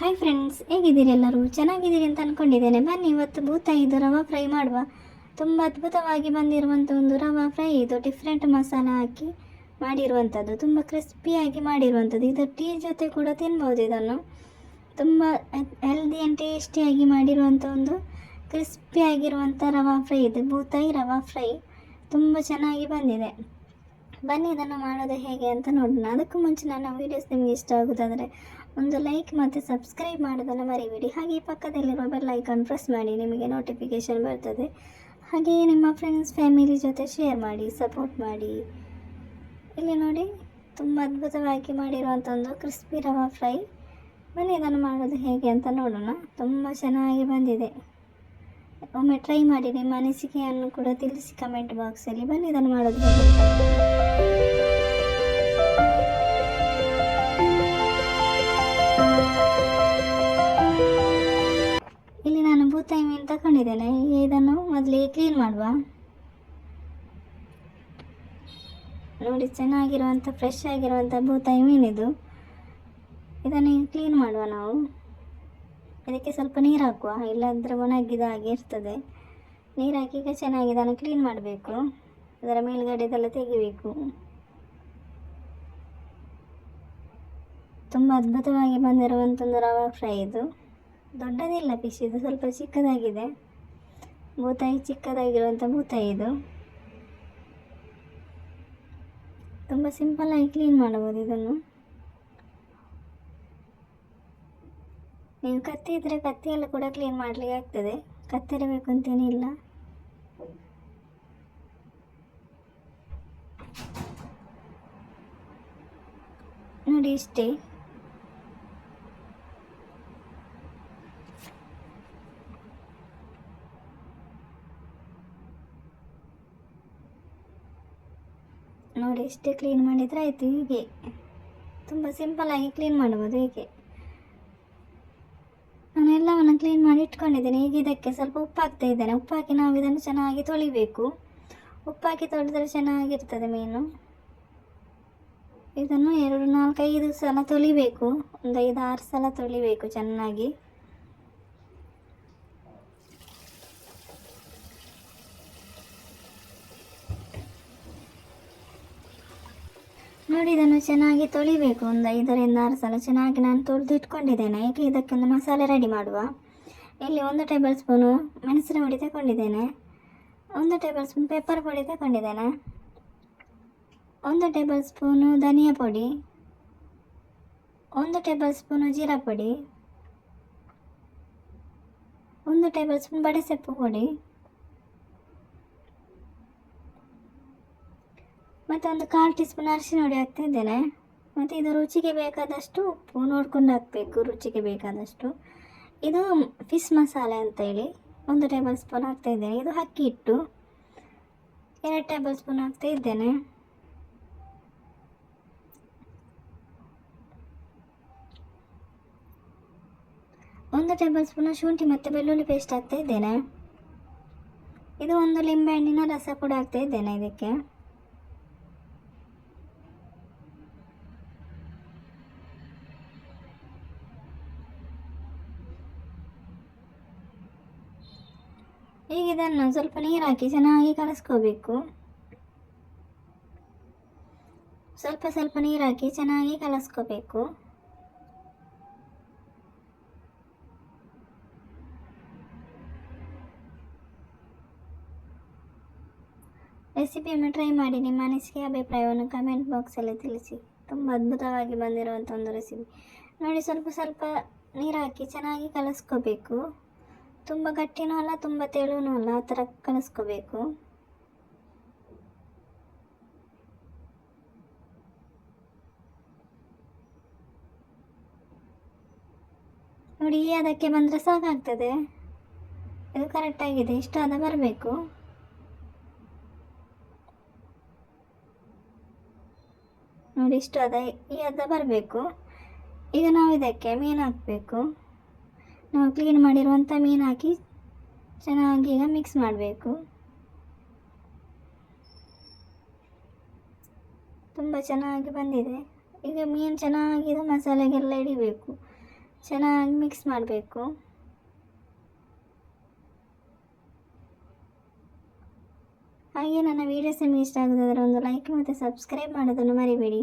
Hi friends, ಹೇಗಿದ್ದೀರಿ? ಎಲ್ಲರೂ ಚೆನ್ನಾಗಿದ್ದೀರಿ ಅಂತ ಅಂದ್ಕೊಂಡಿದ್ದೇನೆ. ಬನ್ನಿ ಇವತ್ತು ಬೂತಾಯಿದು ರವಾ ಫ್ರೈ ಮಾಡುವ. ತುಂಬ ಅದ್ಭುತವಾಗಿ ಬಂದಿರುವಂಥ ಒಂದು ರವಾ ಫ್ರೈ. ಇದು ಡಿಫ್ರೆಂಟ್ ಮಸಾಲ ಹಾಕಿ ಮಾಡಿರುವಂಥದ್ದು, ತುಂಬ ಕ್ರಿಸ್ಪಿಯಾಗಿ ಮಾಡಿರುವಂಥದ್ದು. ಇದು ಟೀ ಜೊತೆ ಕೂಡ ತಿನ್ಬೋದು. ಇದನ್ನು ತುಂಬ ಹೆಲ್ದಿ ಆ್ಯಂಡ್ ಟೇಸ್ಟಿಯಾಗಿ ಮಾಡಿರುವಂಥ ಒಂದು ಕ್ರಿಸ್ಪಿಯಾಗಿರುವಂಥ ರವಾ ಫ್ರೈ. ಇದು ಬೂತಾಯಿ ರವಾ ಫ್ರೈ ತುಂಬ ಚೆನ್ನಾಗಿ ಬಂದಿದೆ. ಬನ್ನಿ ಇದನ್ನು ಮಾಡೋದು ಹೇಗೆ ಅಂತ ನೋಡೋಣ. ಅದಕ್ಕೂ ಮುಂಚೆ ನನ್ನ ವೀಡಿಯೋಸ್ ನಿಮಗೆ ಇಷ್ಟ ಆಗೋದಾದರೆ ಒಂದು ಲೈಕ್ ಮತ್ತು ಸಬ್ಸ್ಕ್ರೈಬ್ ಮಾಡೋದನ್ನು ಮರಿಬೇಡಿ. ಹಾಗೆ ಪಕ್ಕದಲ್ಲಿರುವ ಬೆಲ್ ಐಕಾನ್ ಪ್ರೆಸ್ ಮಾಡಿ, ನಿಮಗೆ ನೋಟಿಫಿಕೇಷನ್ ಬರ್ತದೆ. ಹಾಗೆಯೇ ನಿಮ್ಮ ಫ್ರೆಂಡ್ಸ್ ಫ್ಯಾಮಿಲಿ ಜೊತೆ ಶೇರ್ ಮಾಡಿ, ಸಪೋರ್ಟ್ ಮಾಡಿ. ಇಲ್ಲಿ ನೋಡಿ, ತುಂಬ ಅದ್ಭುತವಾಗಿ ಮಾಡಿರುವಂಥ ಒಂದು ಕ್ರಿಸ್ಪಿ ರವಾ ಫ್ರೈ. ಬನ್ನಿ ಇದನ್ನು ಮಾಡೋದು ಹೇಗೆ ಅಂತ ನೋಡೋಣ. ತುಂಬ ಚೆನ್ನಾಗಿ ಬಂದಿದೆ. ಒಮ್ಮೆ ಟ್ರೈ ಮಾಡಿ, ನಿಮ್ಮ ಅನಿಸಿಕೆಯನ್ನು ಕೂಡ ತಿಳಿಸಿ ಕಮೆಂಟ್ ಬಾಕ್ಸಲ್ಲಿ. ಬನ್ನಿ ಇದನ್ನು ಮಾಡೋದು ಹೇಗೆ ಅಂತ. ಇಲ್ಲಿ ನಾನು ಬೂತಾಯಿ ಮೀನು ತಗೊಂಡಿದ್ದೇನೆ. ಇದನ್ನು ಮೊದಲಿಗೆ ಕ್ಲೀನ್ ಮಾಡುವ. ನೋಡಿ, ಚೆನ್ನಾಗಿರುವಂಥ ಫ್ರೆಶ್ ಆಗಿರುವಂಥ ಬೂತಾಯಿ ಮೀನಿದು. ಇದನ್ನು ಕ್ಲೀನ್ ಮಾಡುವ ನಾವು. ಇದಕ್ಕೆ ಸ್ವಲ್ಪ ನೀರು ಹಾಕುವ, ಇಲ್ಲಾಂದರೆ ಒಣಗಿದ ಹಾಗೆ ಇರ್ತದೆ. ನೀರು ಹಾಕಿ ಈಗ ಚೆನ್ನಾಗಿ ಇದನ್ನು ಕ್ಲೀನ್ ಮಾಡಬೇಕು. ಅದರ ಮೇಲ್ಗಡೆದೆಲ್ಲ ತೆಗಿಬೇಕು. ತುಂಬ ಅದ್ಭುತವಾಗಿ ಬಂದಿರುವಂಥ ಒಂದು ರವಾ ಫ್ರೈ. ಇದು ದೊಡ್ಡದಿಲ್ಲ ಫಿಶ್, ಇದು ಸ್ವಲ್ಪ ಚಿಕ್ಕದಾಗಿದೆ. ಬೂತಾಯಿ ಚಿಕ್ಕದಾಗಿರುವಂಥ ಬೂತಾಯಿ ಇದು. ತುಂಬ ಸಿಂಪಲ್ಲಾಗಿ ಕ್ಲೀನ್ ಮಾಡಬಹುದು ಇದನ್ನು. ನೀವು ಕತ್ತಿ ಇದ್ದರೆ ಕತ್ತಿಯೆಲ್ಲ ಕೂಡ ಕ್ಲೀನ್ ಮಾಡಲಿಕ್ಕೆ ಆಗ್ತದೆ. ಕತ್ತಿರಬೇಕು ಅಂತೇನಿಲ್ಲ. ನೋಡಿ, ಇಷ್ಟೇ. ನೋಡಿ, ಇಷ್ಟೇ ಕ್ಲೀನ್ ಮಾಡಿದರೆ ಆಯಿತು. ಹೀಗೆ ತುಂಬ ಸಿಂಪಲ್ಲಾಗಿ ಕ್ಲೀನ್ ಮಾಡ್ಬೋದು. ಹೀಗೆ ನಾನು ಎಲ್ಲವನ್ನು ಕ್ಲೀನ್ ಮಾಡಿ ಇಟ್ಕೊಂಡಿದ್ದೇನೆ. ಈಗ ಇದಕ್ಕೆ ಸ್ವಲ್ಪ ಉಪ್ಪು ಹಾಕ್ತಾ ಇದ್ದೇನೆ. ಉಪ್ಪು ಹಾಕಿ ನಾವು ಇದನ್ನು ಚೆನ್ನಾಗಿ ತೊಳಿಬೇಕು. ಉಪ್ಪು ಹಾಕಿ ತೊಳೆದ್ರೆ ಚೆನ್ನಾಗಿರ್ತದೆ ಮೀನು. ಇದನ್ನು 2, 4, 5 ಸಲ ತೊಳಿಬೇಕು. ಒಂದು 5, 6 ಸಲ ತೊಳಿಬೇಕು ಚೆನ್ನಾಗಿ. ನೋಡಿ, ಇದನ್ನು ಚೆನ್ನಾಗಿ ತೊಳಿಬೇಕು. ಒಂದು 5ರಿಂದ 6 ಸಲ ಚೆನ್ನಾಗಿ ನಾನು ತೊಳೆದು ಇಟ್ಕೊಂಡಿದ್ದೇನೆ. ಈಗ ಇದಕ್ಕೊಂದು ಮಸಾಲೆ ರೆಡಿ ಮಾಡುವ. ಇಲ್ಲಿ 1 ಟೇಬಲ್ ಸ್ಪೂನು ಮೆಣಸಿನ ಪುಡಿ ತಗೊಂಡಿದ್ದೇನೆ. 1 ಟೇಬಲ್ ಸ್ಪೂನ್ ಪೆಪ್ಪರ್ ಪುಡಿ ತಗೊಂಡಿದ್ದೇನೆ. 1 ಟೇಬಲ್ ಸ್ಪೂನು ಧನಿಯಾ ಪುಡಿ, 1 ಟೇಬಲ್ ಸ್ಪೂನು ಜೀರಾ ಪುಡಿ, 1 ಟೇಬಲ್ ಸ್ಪೂನ್ ಬಡೆಸೊಪ್ಪು ಪುಡಿ, ಮತ್ತು ಒಂದು 1/4 ಟೀ ಸ್ಪೂನ್ ಅರಿಶಿನ ಪುಡಿ ಹಾಕ್ತಾ ಇದ್ದೇನೆ. ಮತ್ತು ಇದು ರುಚಿಗೆ ಬೇಕಾದಷ್ಟು ಉಪ್ಪು ನೋಡ್ಕೊಂಡು ಹಾಕಬೇಕು, ರುಚಿಗೆ ಬೇಕಾದಷ್ಟು. ಇದು ಫಿಶ್ ಮಸಾಲೆ ಅಂತೇಳಿ 1 ಟೇಬಲ್ ಸ್ಪೂನ್ ಹಾಕ್ತಾ ಇದ್ದೇನೆ. ಇದು ಅಕ್ಕಿ ಹಿಟ್ಟು 2 ಟೇಬಲ್ ಸ್ಪೂನ್ ಹಾಕ್ತಾ ಇದ್ದೇನೆ. ಒಂದು ಟೇಬಲ್ ಸ್ಪೂನ್ ಶುಂಠಿ ಮತ್ತು ಬೆಳ್ಳುಳ್ಳಿ ಪೇಸ್ಟ್ ಹಾಕ್ತಾ ಇದ್ದೇನೆ. ಇದು 1 ಲಿಂಬೆಹಣ್ಣಿನ ರಸ ಕೂಡ ಹಾಕ್ತಾ ಇದ್ದೇನೆ ಇದಕ್ಕೆ. ಈಗ ಇದನ್ನು ಸ್ವಲ್ಪ ನೀರು ಹಾಕಿ ಚೆನ್ನಾಗಿ ಕಲಸ್ಕೋಬೇಕು. ಸ್ವಲ್ಪ ಸ್ವಲ್ಪ ನೀರು ಹಾಕಿ ಚೆನ್ನಾಗಿ ಕಲಸ್ಕೋಬೇಕು. ರೆಸಿಪಿಯನ್ನು ಟ್ರೈ ಮಾಡಿ, ನಿಮ್ಮ ಅನಿಸಿಕೆ ಅಭಿಪ್ರಾಯವನ್ನು ಕಮೆಂಟ್ ಬಾಕ್ಸಲ್ಲಿ ತಿಳಿಸಿ. ತುಂಬ ಅದ್ಭುತವಾಗಿ ಬಂದಿರುವಂಥ ಒಂದು ರೆಸಿಪಿ. ನೋಡಿ, ಸ್ವಲ್ಪ ಸ್ವಲ್ಪ ನೀರು ಹಾಕಿ ಚೆನ್ನಾಗಿ ಕಲಸ್ಕೋಬೇಕು. ತುಂಬ ಗಟ್ಟಿನೂ ಅಲ್ಲ, ತುಂಬ ತೆಳುವೂ ಅಲ್ಲ, ಆ ಥರ ಕಲಿಸ್ಕೋಬೇಕು. ನೋಡಿ, ಅದಕ್ಕೆ ಬಂದರೆ ಸಾಕಾಗ್ತದೆ. ಇದು ಕರೆಕ್ಟಾಗಿದೆ. ಇಷ್ಟು ಅದ ಬರಬೇಕು. ನೋಡಿ, ಇಷ್ಟು ಅದ ಬರಬೇಕು. ಈಗ ನಾವು ಇದಕ್ಕೆ ಮೀನು ಹಾಕಬೇಕು. ನಾವು ಕ್ಲೀನ್ ಮಾಡಿರುವಂಥ ಮೀನು ಹಾಕಿ ಚೆನ್ನಾಗಿ ಈಗ ಮಿಕ್ಸ್ ಮಾಡಬೇಕು. ತುಂಬ ಚೆನ್ನಾಗಿ ಬಂದಿದೆ. ಈಗ ಮೀನು ಚೆನ್ನಾಗಿ ಮಸಾಲೆಗೆಲ್ಲ ಹಿಡಿಬೇಕು. ಚೆನ್ನಾಗಿ ಮಿಕ್ಸ್ ಮಾಡಬೇಕು. ಹಾಗೆ ನನ್ನ ವೀಡಿಯೋಸ್ ನಿಮಗೆ ಇಷ್ಟ ಆಗೋದಾದರೆ ಒಂದು ಲೈಕ್ ಮತ್ತು ಸಬ್ಸ್ಕ್ರೈಬ್ ಮಾಡೋದನ್ನು ಮರಿಬೇಡಿ.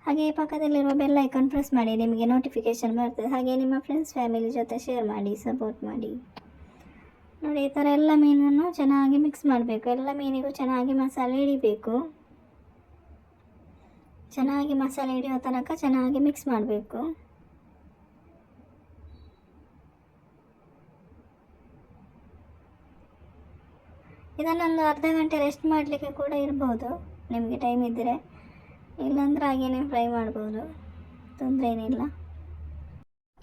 ಹಾಗೆ ಪಕ್ಕದಲ್ಲಿರುವ ಬೆಲ್ ಐಕಾನ್ ಪ್ರೆಸ್ ಮಾಡಿ, ನಿಮಗೆ ನೋಟಿಫಿಕೇಷನ್ ಬರ್ತದೆ. ಹಾಗೆ ನಿಮ್ಮ ಫ್ರೆಂಡ್ಸ್ ಫ್ಯಾಮಿಲಿ ಜೊತೆ ಶೇರ್ ಮಾಡಿ, ಸಪೋರ್ಟ್ ಮಾಡಿ. ನೋಡಿ, ಈ ಥರ ಎಲ್ಲ ಮೀನನ್ನು ಚೆನ್ನಾಗಿ ಮಿಕ್ಸ್ ಮಾಡಬೇಕು. ಎಲ್ಲ ಮೀನಿಗೂ ಚೆನ್ನಾಗಿ ಮಸಾಲೆ ಹಿಡಿಬೇಕು. ಚೆನ್ನಾಗಿ ಮಸಾಲೆ ಹಿಡಿಯೋ ತನಕ ಚೆನ್ನಾಗಿ ಮಿಕ್ಸ್ ಮಾಡಬೇಕು. ಇದನ್ನೊಂದು ಅರ್ಧ ಗಂಟೆ ರೆಸ್ಟ್ ಮಾಡಲಿಕ್ಕೆ ಕೂಡ ಇರ್ಬೋದು, ನಿಮಗೆ ಟೈಮ್ ಇದ್ದರೆ. ಇಲ್ಲಾಂದ್ರೆ ಹಾಗೇನೆ ಫ್ರೈ ಮಾಡ್ಬೋದು, ತೊಂದರೆ ಏನಿಲ್ಲ.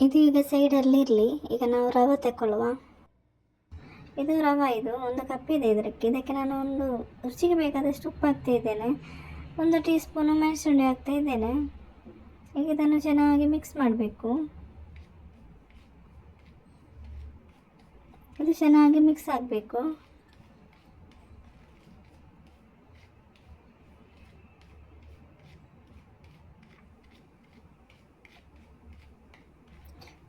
ಇದು ಈಗ ಸೈಡಲ್ಲಿ ಇರಲಿ. ಈಗ ನಾವು ರವೆ ತಗೊಳ್ಳುವ. ಇದು ರವೆ, ಇದು 1 ಕಪ್ ಇದೆ. ಇದಕ್ಕೆ ನಾನು ಒಂದು ರುಚಿಗೆ ಬೇಕಾದಷ್ಟು ಉಪ್ಪು ಹಾಕ್ತಾ ಇದ್ದೇನೆ. 1 ಟೀ ಸ್ಪೂನು ಮೆಣಸುಂಡಿ ಹಾಕ್ತಾ ಇದ್ದೇನೆ. ಈಗ ಇದನ್ನು ಚೆನ್ನಾಗಿ ಮಿಕ್ಸ್ ಮಾಡಬೇಕು. ಇದು ಚೆನ್ನಾಗಿ ಮಿಕ್ಸ್ ಆಗಬೇಕು.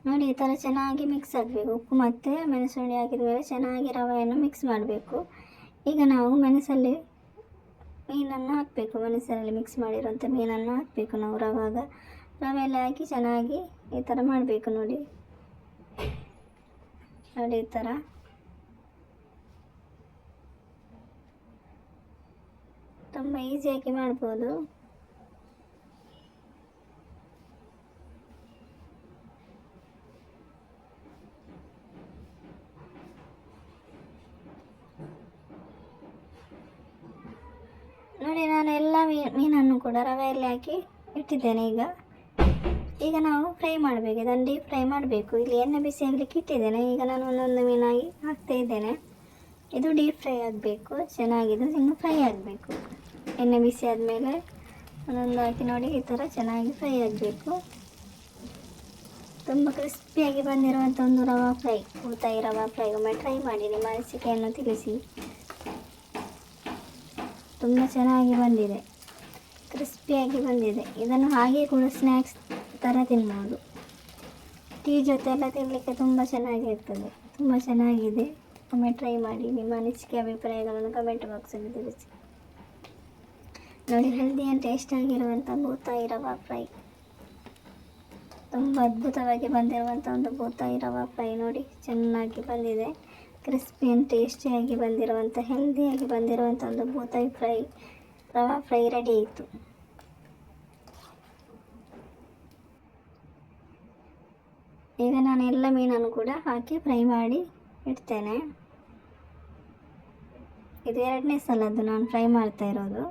ನೋಡಿ, ಈ ಥರ ಚೆನ್ನಾಗಿ ಮಿಕ್ಸ್ ಆಗಬೇಕು. ಉಪ್ಪು ಮತ್ತು ಮೆಣಸುಂಡಿ ಹಾಕಿದ ಮೇಲೆ ಚೆನ್ನಾಗಿ ರವೆಯನ್ನು ಮಿಕ್ಸ್ ಮಾಡಬೇಕು. ಈಗ ನಾವು ಮೆಣಸಲ್ಲಿ ಮೀನನ್ನು ಹಾಕಬೇಕು. ಮೆಣಸಲ್ಲಿ ಮಿಕ್ಸ್ ಮಾಡಿರುವಂಥ ಮೀನನ್ನು ಹಾಕಬೇಕು ನಾವು ರವೆಯಲ್ಲಿ ಹಾಕಿ ಚೆನ್ನಾಗಿ ಈ ಥರ ಮಾಡಬೇಕು. ನೋಡಿ, ಈ ಥರ ತುಂಬ ಈಸಿಯಾಗಿ ಮಾಡ್ಬೋದು. ನೋಡಿ, ನಾನು ಎಲ್ಲ ಮೀನನ್ನು ಕೂಡ ರವೆಯಲ್ಲಿ ಹಾಕಿ ಇಟ್ಟಿದ್ದೇನೆ. ಈಗ ನಾವು ಫ್ರೈ ಮಾಡಬೇಕು. ಇದನ್ನು ಡೀಪ್ ಫ್ರೈ ಮಾಡಬೇಕು. ಇಲ್ಲಿ ಎಣ್ಣೆ ಬಿಸಿ ಆಗಲಿಕ್ಕೆ ಇಟ್ಟಿದ್ದೇನೆ. ಈಗ ನಾನು ಒಂದೊಂದು ಮೀನಾಗಿ ಹಾಕ್ತಾ ಇದ್ದೇನೆ. ಇದು ಡೀಪ್ ಫ್ರೈ ಆಗಬೇಕು. ಚೆನ್ನಾಗಿದ್ದು ಇನ್ನು ಫ್ರೈ ಆಗಬೇಕು. ಎಣ್ಣೆ ಬಿಸಿ ಆದಮೇಲೆ ಒಂದೊಂದು ಹಾಕಿ ನೋಡಿ, ಈ ಥರ ಚೆನ್ನಾಗಿ ಫ್ರೈ ಆಗಬೇಕು. ತುಂಬ ಕ್ರಿಸ್ಪಿಯಾಗಿ ಬಂದಿರುವಂಥ ಒಂದು ರವಾ ಫ್ರೈ, ಬೂತಾಯಿ ರವಾ ಫ್ರೈ. ಒಮ್ಮೆ ಟ್ರೈ ಮಾಡಿ, ನಿಮ್ಮ ಅನಿಸಿಕೆಯನ್ನು ತಿಳಿಸಿ. ತುಂಬ ಚೆನ್ನಾಗಿ ಬಂದಿದೆ, ಕ್ರಿಸ್ಪಿಯಾಗಿ ಬಂದಿದೆ. ಇದನ್ನು ಹಾಗೆ ಕೂಡ ಸ್ನ್ಯಾಕ್ಸ್ ಥರ ತಿನ್ಬೋದು. ಟೀ ಜೊತೆ ಎಲ್ಲ ತಿನ್ನಲಿಕ್ಕೆ ತುಂಬ ಚೆನ್ನಾಗಿರ್ತದೆ. ತುಂಬ ಚೆನ್ನಾಗಿದೆ. ಒಮ್ಮೆ ಟ್ರೈ ಮಾಡಿ. ನಿಮ್ಮ ಅನಿಸಿಕೆ ಅಭಿಪ್ರಾಯಗಳನ್ನು ಕಮೆಂಟ್ ಬಾಕ್ಸಲ್ಲಿ ತಿಳಿಸಿ. ನೋಡಿ, ಹೆಲ್ದಿ ಆ್ಯಂಡ್ ಟೇಸ್ಟಾಗಿರುವಂಥ ಬೂತಾಯಿ ರವಾ ಫ್ರೈ, ತುಂಬ ಅದ್ಭುತವಾಗಿ ಬಂದಿರುವಂಥ ಒಂದು ಬೂತಾಯಿ ರವಾ ಫ್ರೈ. ನೋಡಿ, ಚೆನ್ನಾಗಿ ಬಂದಿದೆ. ಕ್ರಿಸ್ಪಿ ಆ್ಯಂಡ್ ಟೇಸ್ಟಿಯಾಗಿ ಬಂದಿರುವಂಥ, ಹೆಲ್ದಿಯಾಗಿ ಬಂದಿರುವಂಥ ಒಂದು ಬೂತಾಯಿ ಫ್ರೈ, ರವಾ ಫ್ರೈ ರೆಡಿ ಆಯಿತು. ಈಗ ನಾನು ಎಲ್ಲ ಮೀನನ್ನು ಕೂಡ ಹಾಕಿ ಫ್ರೈ ಮಾಡಿ ಇಡ್ತೇನೆ. ಇದು 2ನೇ ಸಲದ್ದು ನಾನು ಫ್ರೈ ಮಾಡ್ತಾ ಇರೋದು.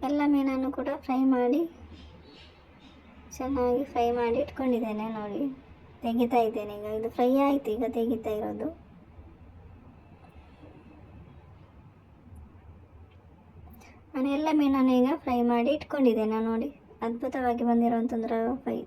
ಎಲ್ಲ ಮೀನನ್ನು ಕೂಡ ಫ್ರೈ ಮಾಡಿ ಚೆನ್ನಾಗಿ ಫ್ರೈ ಮಾಡಿ ಇಟ್ಕೊಂಡಿದ್ದೇನೆ. ನೋಡಿ, ತೆಗಿತಾ ಇದ್ದೇನೆ. ಈಗ ಇದು ಫ್ರೈ ಆಯಿತು. ಈಗ ತೆಗಿತಾ ಇರೋದು. ನಾನು ಎಲ್ಲ ಮೀನನ್ನು ಈಗ ಫ್ರೈ ಮಾಡಿ ಇಟ್ಕೊಂಡಿದ್ದೇನೆ. ನೋಡಿ, ಅದ್ಭುತವಾಗಿ ಬಂದಿರುವಂಥ ರವಾ ಫ್ರೈ.